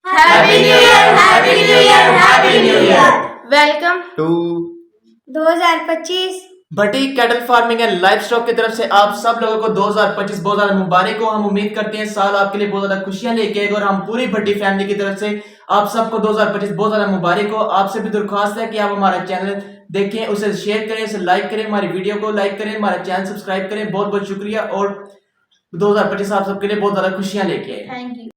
Happy new year, happy new year, happy new year. Welcome to 2025। Bhatti cattle farming and life stock की तरफ से आप सब लोगों को 2025 बहुत ज्यादा मुबारक हो। हम उम्मीद करते हैं साल आपके लिए बहुत ज्यादा खुशियां लेके आएगा और हम पूरी भट्टी फैमिली की तरफ से आप सबको 2025 बहुत ज्यादा मुबारक हो। आपसे भी दरख्वास्त है कि आप हमारा चैनल देखें, उसे शेयर करें, उसे लाइक करें, हमारी वीडियो को लाइक करें, हमारा चैनल सब्सक्राइब करें। बहुत बहुत शुक्रिया और 2025 आप सबके लिए बहुत ज्यादा खुशियां लेके आए। Thank you.